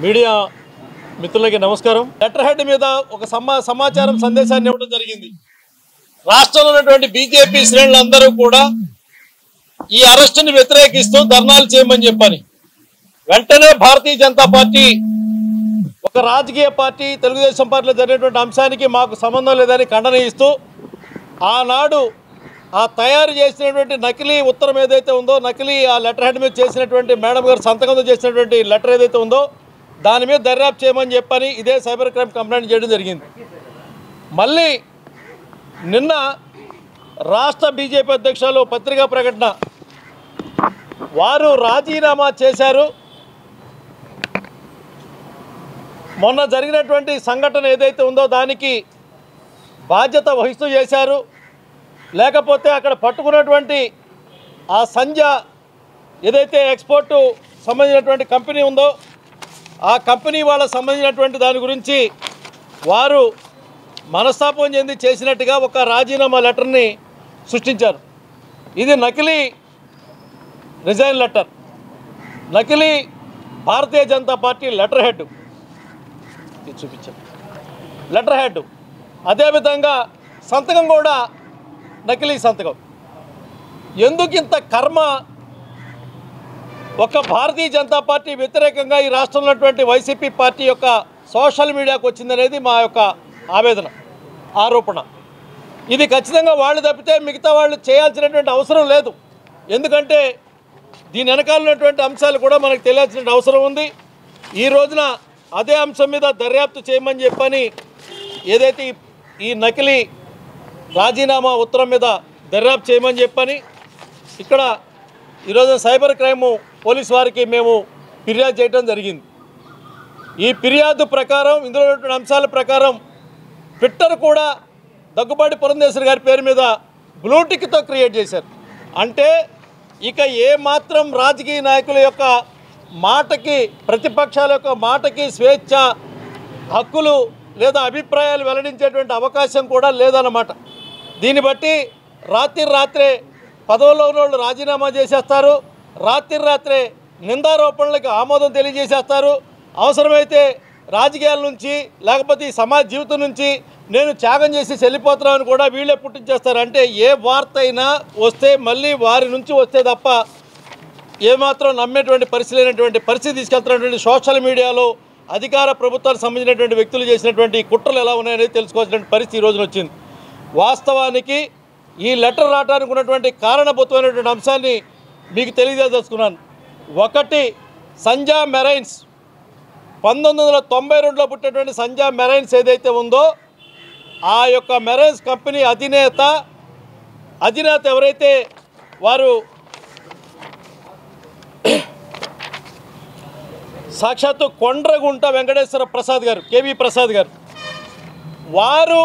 Media మిత్రులకి నమస్కారం. Letter head మీద ఒక సమాచారం సందేశాన్ని ఇవ్వడం జరిగింది. రాష్ట్రంలో ఉన్నటువంటి బీజేపీ శ్రేణులందరూ కూడా ఈ అరెస్టుని వ్యతిరేకిస్తూ ధర్నాలు చేయమని చెప్పని వెంటనే భారతీయ జనతా పార్టీ ఒక రాజకీయ పార్టీ తెలుగుదేశం పార్టీలో జరిగినటువంటి అంశానికి మాకు సంబంధం లేదని ఖండన ఇస్తూ ఆనాడు ఆ తయారు చేసినటువంటి నకిలీ ఉత్తరం ఏదైతే ఉందో, నకిలీ ఆ లెటర్ హెడ్ మీద చేసినటువంటి మేడం గారు సంతకంతో చేసినటువంటి లెటర్ ఏదైతే ఉందో దాని మీద దర్యాప్తు చేయమని చెప్పని ఇదే సైబర్ క్రైమ్ కంప్లైంట్ చేయడం జరిగింది. మళ్ళీ నిన్న రాష్ట్ర బీజేపీ అధ్యక్షులు పత్రికా ప్రకటన వారు రాజీనామా చేశారు. మొన్న జరిగినటువంటి సంఘటన ఏదైతే ఉందో దానికి బాధ్యత వహిస్తూ చేశారు, లేకపోతే అక్కడ పట్టుకున్నటువంటి ఆ సంజా ఏదైతే ఎక్స్పోర్ట్ సంబంధించినటువంటి కంపెనీ ఉందో ఆ కంపెనీ వాళ్ళకు సంబంధించినటువంటి దాని గురించి వారు మనస్తాపం చెంది చేసినట్టుగా ఒక రాజీనామా లెటర్ని సృష్టించారు. ఇది నకిలీ రిజైన్ లెటర్, నకిలీ Bharatiya Janata party letter head చూపించారు. లెటర్ హెడ్ అదేవిధంగా సంతకం కూడా నకిలీ సంతకం. ఎందుకు ఇంత కర్మ ఒక భారతీయ జనతా పార్టీ వ్యతిరేకంగా ఈ రాష్ట్రంలో ఉన్నటువంటి వైసీపీ పార్టీ యొక్క సోషల్ మీడియాకు వచ్చిందనేది మా యొక్క ఆవేదన, ఆరోపణ. ఇది ఖచ్చితంగా వాళ్ళు తప్పితే మిగతా వాళ్ళు చేయాల్సినటువంటి అవసరం లేదు. ఎందుకంటే దీని వెనకాల ఉన్నటువంటి అంశాలు కూడా మనకు తెలియాల్సిన అవసరం ఉంది. ఈ రోజున అదే అంశం మీద దర్యాప్తు చేయమని చెప్పని ఏదైతే ఈ నకిలీ రాజీనామా ఉత్తరం మీద దర్యాప్తు చేయమని చెప్పని ఇక్కడ ఈరోజు సైబర్ క్రైమ్ పోలీస్ వారికి మేము ఫిర్యాదు చేయడం జరిగింది. ఈ ఫిర్యాదు ప్రకారం ఇందులో ఉన్నటువంటి అంశాల ప్రకారం ట్విట్టర్ కూడా దగ్గుబాటి పురంధేశ్వరి గారి పేరు మీద బ్లూటిక్తో క్రియేట్ చేశారు. అంటే ఇక ఏమాత్రం రాజకీయ నాయకుల యొక్క మాటకి, ప్రతిపక్షాల యొక్క మాటకి స్వేచ్ఛ, హక్కులు లేదా అభిప్రాయాలు వెల్లడించేటువంటి అవకాశం కూడా లేదన్నమాట. దీన్ని బట్టి రాత్రే పదవుల్లో ఉన్నోళ్ళు రాజీనామా చేసేస్తారు, రాత్రే నిందారోపణలకు ఆమోదం తెలియజేసేస్తారు. అవసరమైతే రాజకీయాల నుంచి లేకపోతే ఈ సమాజ జీవితం నుంచి నేను త్యాగం చేసి వెళ్ళిపోతున్నామని కూడా వీళ్ళే పుట్టించేస్తారు. అంటే ఏ వార్త అయినా వస్తే మళ్ళీ వారి నుంచి వస్తే తప్ప ఏమాత్రం నమ్మేటువంటి పరిస్థితి లేనటువంటి పరిస్థితి తీసుకెళ్తున్నటువంటి సోషల్ మీడియాలో అధికార ప్రభుత్వానికి సంబంధించినటువంటి వ్యక్తులు చేసినటువంటి కుట్రలు ఎలా ఉన్నాయనేది తెలుసుకోవాల్సినటువంటి పరిస్థితి ఈ రోజున వచ్చింది. వాస్తవానికి ఈ లెటర్ రావడానికి ఉన్నటువంటి కారణభూతమైనటువంటి అంశాన్ని మీకు తెలియజేసుకున్నాను. ఒకటి, సంజా మెరైన్స్ 1992లో పుట్టినటువంటి సంజా మెరైన్స్ ఏదైతే ఉందో ఆ యొక్క మెరైన్స్ కంపెనీ అధినేత ఎవరైతే వారు సాక్షాత్తు కొండ్రగుంట వెంకటేశ్వర ప్రసాద్ గారు, కేవీ ప్రసాద్ గారు, వారు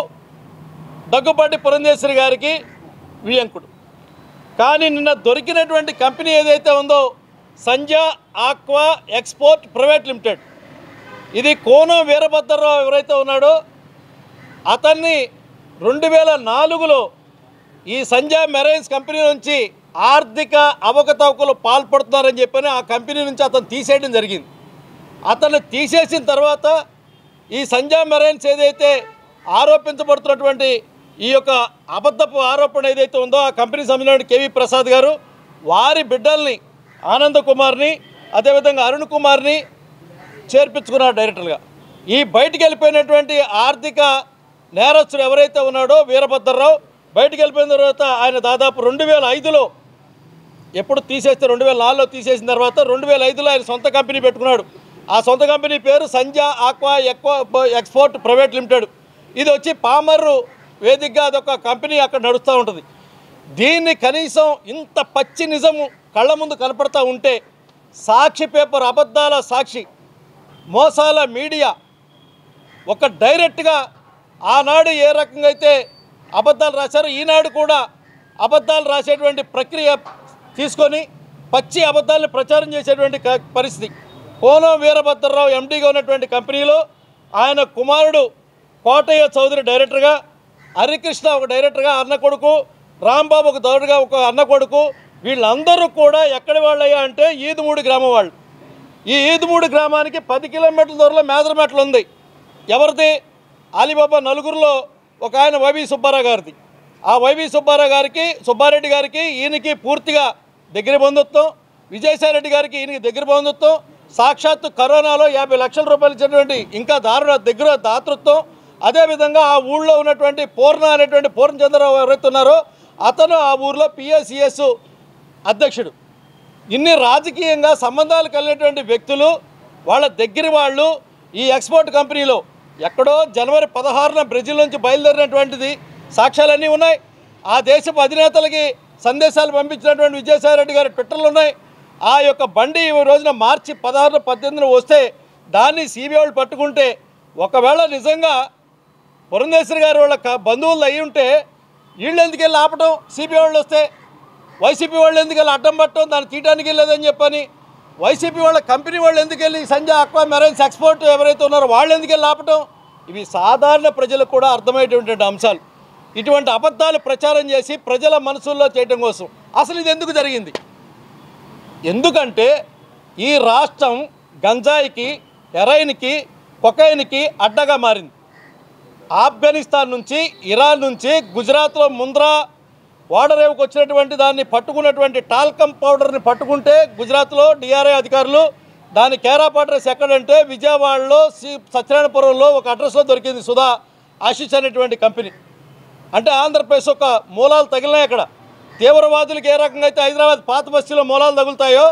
దగ్గుబాటి పురంధేశ్వరి గారికి వియంకుడు. కానీ నిన్న దొరికినటువంటి కంపెనీ ఏదైతే ఉందో సంజా ఆక్వా ఎక్స్పోర్ట్ ప్రైవేట్ లిమిటెడ్, ఇది కోనం వీరభద్రరావు ఎవరైతే ఉన్నాడో అతన్ని 2004లో ఈ సంజా మెరైన్స్ కంపెనీ నుంచి ఆర్థిక అవకతవకలు పాల్పడుతున్నారని చెప్పని ఆ కంపెనీ నుంచి అతను తీసేయడం జరిగింది. అతను తీసేసిన తర్వాత ఈ సంజా మెరైన్స్ ఏదైతే ఆరోపించబడుతున్నటువంటి ఈ యొక్క అబద్ధపు ఆరోపణ ఏదైతే ఉందో ఆ కంపెనీ సంబంధించిన కేవీ ప్రసాద్ గారు వారి బిడ్డల్ని ఆనంద్ కుమార్ని అదేవిధంగా అరుణ్ కుమార్ని చేర్పించుకున్నారు డైరెక్టర్గా. ఈ బయటికి వెళ్ళిపోయినటువంటి ఆర్థిక నేరస్తుడు ఎవరైతే ఉన్నాడో వీరభద్రరావు బయటికి వెళ్ళిపోయిన తర్వాత ఆయన దాదాపు 2005లో ఎప్పుడు తీసేస్తే 2004లో తీసేసిన తర్వాత 2005లో ఆయన సొంత కంపెనీ పెట్టుకున్నాడు. ఆ సొంత కంపెనీ పేరు సంజా ఆక్వా ఎక్స్పోర్ట్ ప్రైవేట్ లిమిటెడ్. ఇది వచ్చి పామర్రు వేదికగా అదొక కంపెనీ అక్కడ నడుస్తూ ఉంటుంది. దీన్ని కనీసం ఇంత పచ్చి నిజము కళ్ళ ముందు కనపడతా ఉంటే సాక్షి పేపర్ అబద్ధాల సాక్షి, మోసాల మీడియా ఒక డైరెక్ట్గా ఆనాడు ఏ రకంగా అయితే అబద్ధాలు రాశారో ఈనాడు కూడా అబద్ధాలు రాసేటువంటి ప్రక్రియ తీసుకొని పచ్చి అబద్ధాలను ప్రచారం చేసేటువంటి పరిస్థితి. కోనం వీరభద్రరావు ఎండీగా ఉన్నటువంటి కంపెనీలో ఆయన కుమారుడు కోటయ్య చౌదరి డైరెక్టర్గా, హరికృష్ణ ఒక డైరెక్టర్గా అన్న కొడుకు, రాంబాబు ఒక దౌడుగా ఒక అన్న కొడుకు, వీళ్ళందరూ కూడా ఎక్కడి వాళ్ళయ్యా అంటే ఈదుమూడి గ్రామం వాళ్ళు. ఈ ఈదుమూడి గ్రామానికి 10 కిలోమీటర్ల దూరంలో మేదరమెట్ల ఉంది. ఎవరిది? అలీబాబా నలుగురిలో ఒక ఆయన వైవి సుబ్బారావు గారిది. ఆ వైవి సుబ్బారెడ్డి గారికి ఈయనకి పూర్తిగా దగ్గర బంధుత్వం, విజయసాయిరెడ్డి గారికి ఈయనకి దగ్గర బంధుత్వం, సాక్షాత్తు కరోనాలో 50 లక్షల రూపాయలు ఇచ్చినటువంటి ఇంకా దగ్గర దాతృత్వం. అదేవిధంగా ఆ ఊళ్ళో ఉన్నటువంటి పూర్ణచంద్రరావు ఎవరైతే ఉన్నారో అతను ఆ ఊరిలో PSCS అధ్యక్షుడు. ఇన్ని రాజకీయంగా సంబంధాలు కలిగినటువంటి వ్యక్తులు, వాళ్ళ దగ్గర వాళ్ళు ఈ ఎక్స్పోర్ట్ కంపెనీలో ఎక్కడో జనవరి 16న బ్రెజిల్ నుంచి బయలుదేరినటువంటిది సాక్ష్యాలన్నీ ఉన్నాయి. ఆ దేశపు అధినేతలకి సందేశాలు పంపించినటువంటి విజయసాయిరెడ్డి గారి ట్విట్టర్లు ఉన్నాయి. ఆ యొక్క బండి ఈ రోజున మార్చి 16, 18 వస్తే దాన్ని సిబిఐ వాళ్ళు పట్టుకుంటే, ఒకవేళ నిజంగా పురంధేశ్వరి గారు వాళ్ళ బంధువులు అయ్యి ఉంటే వీళ్ళు ఎందుకు వెళ్ళి ఆపటం? సిబిఐ వాళ్ళు వస్తే వైసీపీ వాళ్ళు ఎందుకు వెళ్ళి అడ్డం పట్టడం, దాన్ని తీయడానికి వెళ్ళలేదని చెప్పని, వైసీపీ వాళ్ళ కంపెనీ వాళ్ళు ఎందుకు వెళ్ళి సంజయ్ ఆక్వా మెరైన్స్ ఎక్స్పోర్ట్ ఎవరైతే ఉన్నారో వాళ్ళు ఎందుకు వెళ్ళి ఆపటం? ఇవి సాధారణ ప్రజలకు కూడా అర్థమయ్యేటువంటి అంశాలు. ఇటువంటి అబద్ధాలు ప్రచారం చేసి ప్రజల మనసుల్లో చేయడం కోసం అసలు ఇది ఎందుకు జరిగింది? ఎందుకంటే ఈ రాష్ట్రం గంజాయికి, హెరాయిన్కి, కొకైన్కి అడ్డగా మారింది. ఆఫ్ఘనిస్తాన్ నుంచి, ఇరాన్ నుంచి, గుజరాత్లో ముంద్రా ఓడరేవుకు వచ్చినటువంటి దాన్ని పట్టుకున్నటువంటి టాల్కమ్ పౌడర్ని పట్టుకుంటే గుజరాత్లో DRI అధికారులు దాని కేరాప్ అడ్రస్ ఎక్కడంటే విజయవాడలో సత్యనారాయణపురంలో ఒక అడ్రస్లో దొరికింది. సుధా ఆశిష్ అనేటువంటి కంపెనీ. అంటే ఆంధ్రప్రదేశ్ ఒక మూలాలు తగిలినాయి. అక్కడ తీవ్రవాదులకు ఏ రకంగా అయితే హైదరాబాద్ పాత బస్తీలో మూలాలు తగులుతాయో,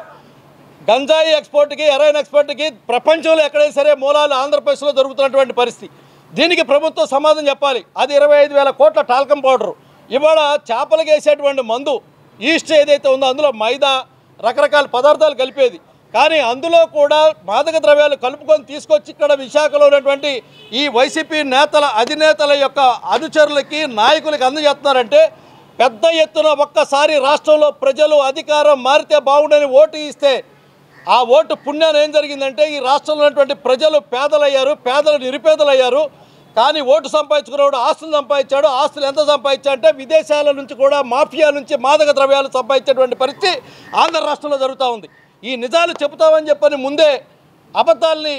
గంజాయి ఎక్స్పోర్ట్కి, హెరాయిన్ ఎక్స్పోర్ట్కి ప్రపంచంలో ఎక్కడైనా సరే మూలాలు ఆంధ్రప్రదేశ్లో దొరుకుతున్నటువంటి పరిస్థితి. దీనికి ప్రభుత్వం సమాధానం చెప్పాలి. అది 25,000 కోట్ల టాల్కమ్ పౌడరు. ఇవాళ చేపలకు వేసేటువంటి మందు ఈస్ట్ ఏదైతే ఉందో అందులో మైదా, రకరకాల పదార్థాలు కలిపేది. కానీ అందులో కూడా మాదక ద్రవ్యాలు కలుపుకొని తీసుకొచ్చి ఇక్కడ విశాఖలో ఉన్నటువంటి ఈ వైసీపీ అధినేతల యొక్క అనుచరులకి, నాయకులకి అందజేస్తున్నారంటే, పెద్ద ఎత్తున ఒక్కసారి రాష్ట్రంలో ప్రజలు అధికారం మారితే బాగుండని ఓటు ఇస్తే ఆ ఓటు పుణ్యాన్ని ఏం జరిగిందంటే ఈ రాష్ట్రంలో ఉన్నటువంటి ప్రజలు పేదలయ్యారు, పేదలు నిరుపేదలయ్యారు. కానీ ఓటు సంపాదించుకున్నవాడు ఆస్తులు సంపాదించాడు. ఆస్తులు ఎంత సంపాదించాడంటే విదేశాల నుంచి కూడా మాఫియా నుంచి మాదక ద్రవ్యాలు సంపాదించేటువంటి పరిస్థితి ఆంధ్ర రాష్ట్రంలో జరుగుతూ ఉంది. ఈ నిజాలు చెబుతామని చెప్పని ముందే అబద్ధాలని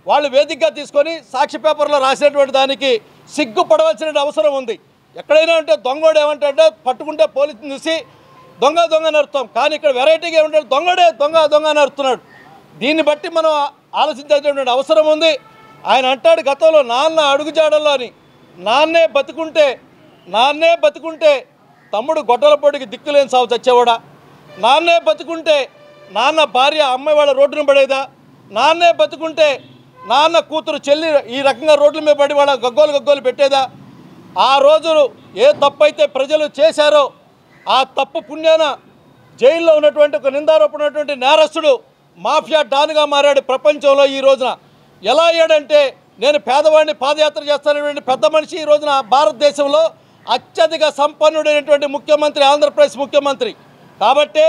వాళ్ళు వేదికగా తీసుకొని సాక్షి పేపర్లో రాసినటువంటి దానికి సిగ్గుపడవలసిన అవసరం ఉంది. ఎక్కడైనా ఉంటే దొంగోడు ఏమంటే పట్టుకుంటే పోలీసుని చూసి దొంగ నరుతాం. కానీ ఇక్కడ వెరైటీగా ఏమంటే దొంగ నరుతున్నాడు. దీన్ని బట్టి మనం ఆలోచించాల్సినటువంటి అవసరం ఉంది. ఆయన అంటాడు గతంలో నాన్న అడుగుజాడల్లో అని, నాన్నే బతుకుంటే తమ్ముడు గొడ్డల పొడికి దిక్కులేని సాగు చచ్చేవాడా? నాన్నే బతుకుంటే నాన్న భార్య అమ్మాయి వాళ్ళ రోడ్డును పడేదా? నాన్నే బతుకుంటే నాన్న కూతురు చెల్లి ఈ రకంగా రోడ్ల మీద పడి వాళ్ళ గగ్గోలు పెట్టేదా? ఆ రోజులు ఏ తప్పు అయితే ప్రజలు చేశారో ఆ తప్పు పుణ్యాన జైల్లో ఉన్నటువంటి ఒక నిందారోపణ ఉన్నటువంటి నేరస్తుడు మాఫియా డాన్గా మారాడు ప్రపంచంలో. ఈ రోజున ఎలా అయ్యాడంటే, నేను పేదవాడిని పాదయాత్ర చేస్తానటువంటి పెద్ద మనిషి ఈ రోజున భారతదేశంలో అత్యధిక సంపన్నుడైనటువంటి ముఖ్యమంత్రి, ఆంధ్రప్రదేశ్ ముఖ్యమంత్రి. కాబట్టే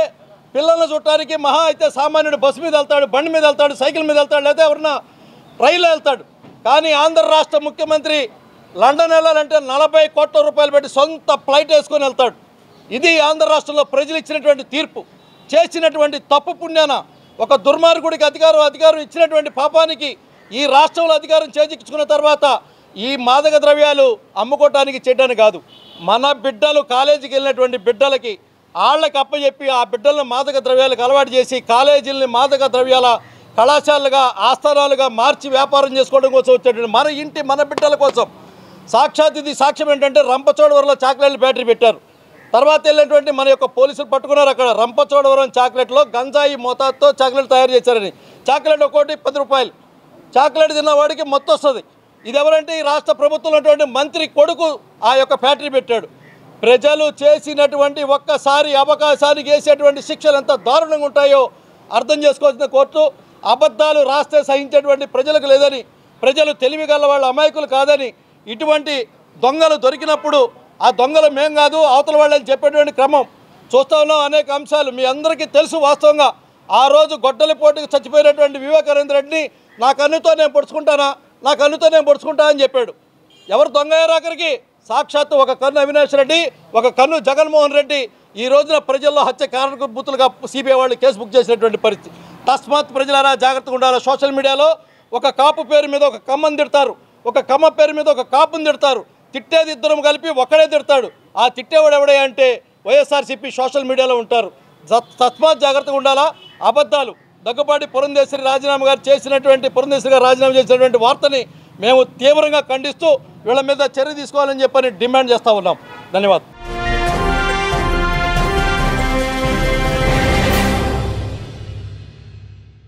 పిల్లలను చూడటానికి మహా అయితే సామాన్యుడు బస్సు మీద వెళ్తాడు, బండి మీద వెళ్తాడు, సైకిల్ మీద వెళ్తాడు, లేదా ఎవరన్నా రైల్లో వెళ్తాడు. కానీ ఆంధ్ర రాష్ట్ర ముఖ్యమంత్రి లండన్ వెళ్ళాలంటే 40 కోట్ల రూపాయలు పెట్టి సొంత ఫ్లైట్ వేసుకొని వెళ్తాడు. ఇది ఆంధ్ర రాష్ట్రంలో ప్రజలు ఇచ్చినటువంటి తీర్పు. చేసినటువంటి తప్పు పుణ్యాన ఒక దుర్మార్గుడికి అధికారం ఇచ్చినటువంటి పాపానికి ఈ రాష్ట్రంలో అధికారం చేజిక్కించుకున్న తర్వాత ఈ మాదక ద్రవ్యాలు అమ్ముకోవటానికి చేయడానికి కాదు, మన బిడ్డలు కాలేజీకి వెళ్ళినటువంటి బిడ్డలకి వాళ్ళకి అప్పచెప్పి ఆ బిడ్డలను మాదక ద్రవ్యాలకు అలవాటు చేసి కాలేజీలని మాదక ద్రవ్యాల కళాశాలలుగా, ఆస్థానాలుగా మార్చి వ్యాపారం చేసుకోవడం కోసం వచ్చేటువంటి మన ఇంటి మన బిడ్డల కోసం. సాక్షాత్ ఇది సాక్ష్యం ఏంటంటే రంపచోడవరంలో చాక్లెట్ల ఫ్యాక్టరీ పెట్టారు. తర్వాత వెళ్ళినటువంటి మన యొక్క పోలీసులు పట్టుకున్నారు. అక్కడ రంపచోడవరం చాక్లెట్లో గంజాయి మోతాదుతో చాక్లెట్ తయారు చేశారని. చాక్లెట్ ఒక్కోటి 10 రూపాయలు. చాక్లెట్ తిన్నవాడికి మొత్తం వస్తుంది. ఇది ఎవరంటే ఈ రాష్ట్ర ప్రభుత్వంలో ఉన్నటువంటి మంత్రి కొడుకు ఆ యొక్క ఫ్యాక్టరీ పెట్టాడు. ప్రజలు చేసినటువంటి ఒక్కసారి అవకాశానికి వేసేటువంటి శిక్షలు ఎంత దారుణంగా ఉంటాయో అర్థం చేసుకోవాల్సిన కోర్టు. అబద్ధాలు రాస్తే సహించేటువంటి ప్రజలకు లేదని, ప్రజలు తెలివిగల వాళ్ళ అమాయకులు కాదని, ఇటువంటి దొంగలు దొరికినప్పుడు ఆ దొంగలు మేం కాదు అవతల వాళ్ళని చెప్పేటువంటి క్రమం చూస్తూ ఉన్నాం. అనేక అంశాలు మీ అందరికీ తెలుసు. వాస్తవంగా ఆ రోజు గొడ్డలి పోటీకి చచ్చిపోయినటువంటి వివేకానంద రెడ్డిని నా కన్నుతో నేను పొడుచుకుంటా అని చెప్పాడు. ఎవరు దొంగ అయ్యారు? ఆఖరికి సాక్షాత్తు ఒక కన్ను అవినాష్ రెడ్డి, ఒక కన్ను జగన్మోహన్ రెడ్డి ఈ రోజున ప్రజల్లో హత్య కారణభూతులుగా సిబిఐ వాళ్ళు కేసు బుక్ చేసినటువంటి పరిస్థితి. తస్మాత్ ప్రజలారా జాగ్రత్తగా ఉండాలి. సోషల్ మీడియాలో ఒక కాపు పేరు మీద ఒక కమ్మని తిడతారు, ఒక కమ్మ పేరు మీద ఒక కాపుని తిడతారు. తిట్టేది ఇద్దరం కలిపి ఒక్కడే తిడతాడు. ఆ తిట్టేవాడు ఎవడే అంటే వైఎస్ఆర్సీపీ సోషల్ మీడియాలో ఉంటారు. తస్మాత్ జాగ్రత్తగా ఉండాలా. అబద్ధాలు దగ్గుబాటి పురంధేశ్వరి రాజీనామా గారు చేసినటువంటి పురంధేశ్వరి గారు రాజీనామా చేసినటువంటి వార్తని మేము తీవ్రంగా ఖండిస్తూ వీళ్ళ మీద చర్య తీసుకోవాలని చెప్పని డిమాండ్ చేస్తూ ఉన్నాం. ధన్యవాదాలు.